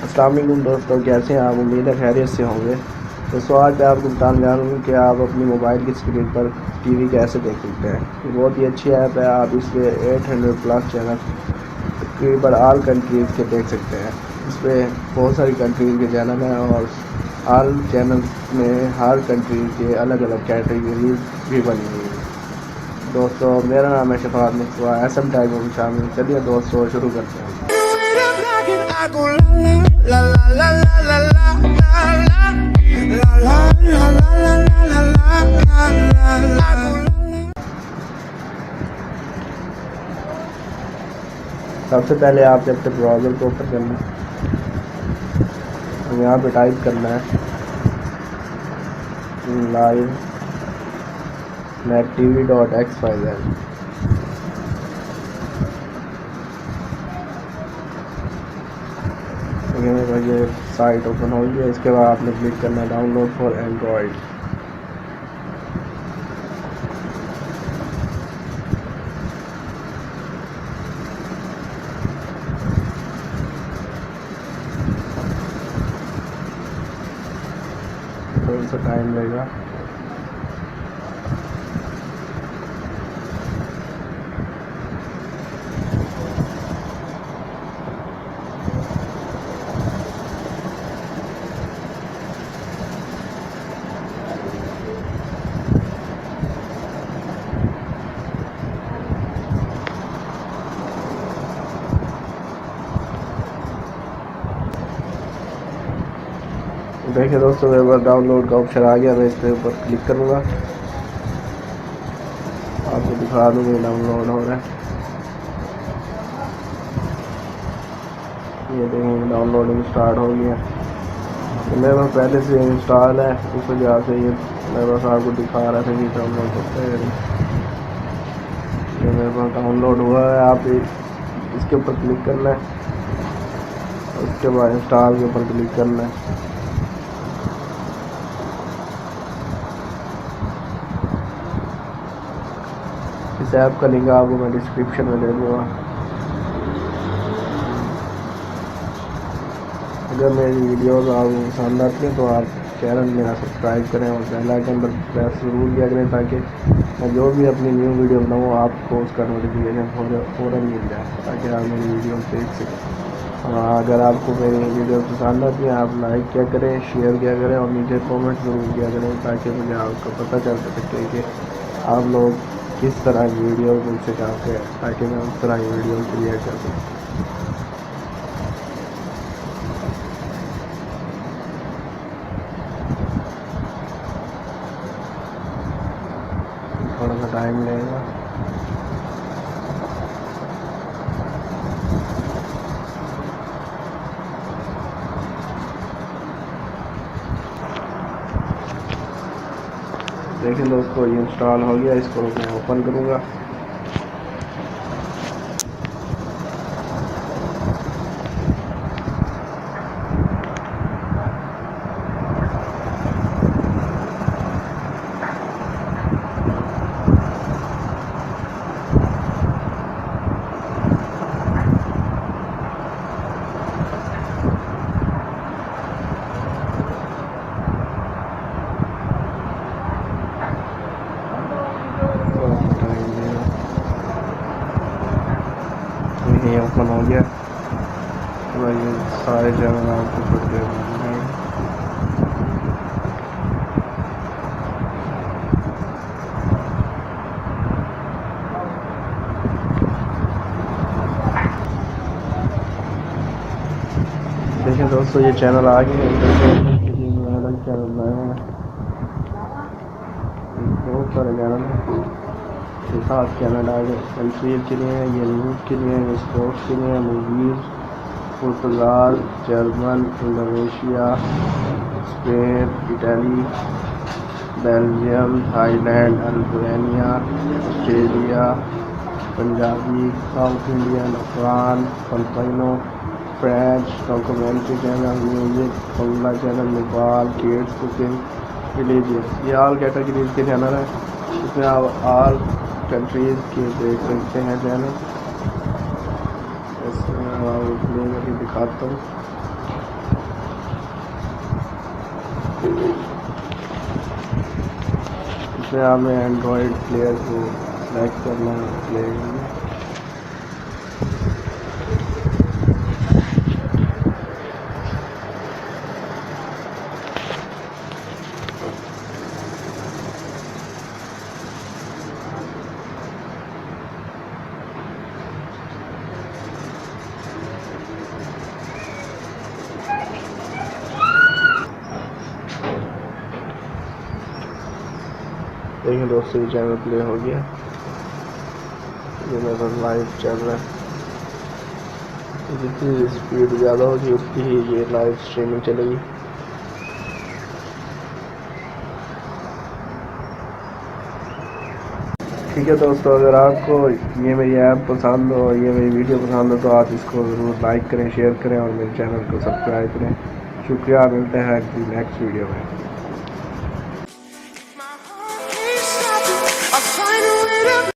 अस्सलाम वालेकुम दोस्तों, कैसे हैं आप? उम्मीद है खैरियत से होंगे। दोस्तों आज मैं आपको बताने जा रहा हूँ कि आप अपनी मोबाइल की स्क्रीन पर टीवी कैसे देख सकते हैं। ये बहुत ही अच्छी ऐप है। आप इस पर 800+ चैनल तकरीबन ऑल कंट्रीज़ के देख सकते हैं। इस पर बहुत सारी कंट्रीज़ के चैनल हैं और ऑल चैनल में हर कंट्री के अलग अलग कैटेगरीज भी बनी हुई है। दोस्तों मेरा नाम है शफात मुस्तफा, SM टाइम में शामिल। चलिए दोस्तों शुरू करते हैं। सबसे पहले आपने अपने ब्राउज़र को ओपन करना है। यहाँ पे टाइप करना है livenettv.xyz। ये साइट ओपन होगी। इसके बाद आपने क्लिक करना है डाउनलोड फॉर एंड्रॉयड। थोड़ा सा टाइम लगेगा। देखिए दोस्तों, मेरे पास डाउनलोड का ऑप्शन आ गया। मैं इस पर ऊपर क्लिक करूँगा, आपको दिखा दूँगी डाउनलोड हो रहा है। ये देखिए डाउनलोडिंग स्टार्ट हो गया। तो मेरे पास पहले से इंस्टॉल है, इस वजह से ये मेरे पास आपको दिखा रहा था कि डाउनलोड करते हैं। ये मेरे पास डाउनलोड हुआ है। आप इसके ऊपर क्लिक करना है, उसके बाद इंस्टॉल के ऊपर क्लिक करना है। इस ऐप का लिंक आपको मैं डिस्क्रिप्शन में दे दूँगा। अगर मेरी वीडियोस आपको पसंद आती हैं तो आप चैनल मेरा सब्सक्राइब करें और बेल आइकन पर प्रेस ज़रूर किया करें, ताकि मैं जो भी अपनी न्यू वीडियो बनाऊँ आपको उसका नोटिफिकेशन फ़ौरन मिल जाए, ताकि आप मेरी वीडियो देख सकें। अगर आपको मेरी वीडियो पसंद आती है आप लाइक किया करें, शेयर किया करें और नीचे कमेंट ज़रूर किया करें, ताकि मुझे आपको पता चल सके कि आप लोग किस तरह की वीडियो मुझसे चाहते हैं, ताकि मैं उस तरह की वीडियो क्रिएट कर सकूँ। थोड़ा सा टाइम लगेगा। देखिए दोस्तों, ये इंस्टॉल हो गया। इसको मैं ओपन करूँगा। ये ओपन हो गया। तो ये सारे चैनल आपको खुद दे देंगे। देखिए दोस्तों, ये चैनल आ गए। अलग चैनल बनाए हैं, बहुत सारे चैनल हैं। ये 7 चैनल आ गए। कंट्रीज के लिए, ये न्यूज़ के लिए, ये स्पोर्ट्स के लिए, movies, Portugal, German, Indonesia, Spain, Italy, Belgium, Thailand, Albania, Australia, Punjabi, South Indian, Afghan, Filipino, French, documentary channel, music, Bangla channel, Nepal, kids, cooking, religious. ये ऑल कैटेगरीज के चैनल हैं। इसमें आप ऑल कंट्रीज़ के देख सकते हैं चैनल। इसमें मैं आपको प्ले करके दिखाता हूँ। इसमें हमें एंड्रॉयड प्लेयर को सेलेक्ट करना है, प्ले देखिए दोस्तों, ये चैनल प्ले हो गया। ये मेरा लाइव चल रहा है। जितनी स्पीड ज़्यादा होगी उतनी ही ये लाइव स्ट्रीमिंग चलेगी। ठीक है दोस्तों, अगर आपको ये मेरी ऐप पसंद हो, ये मेरी वीडियो पसंद हो, तो आप इसको ज़रूर लाइक करें, शेयर करें और मेरे चैनल को सब्सक्राइब करें। शुक्रिया, मिलते हैं नेक्स्ट वीडियो में।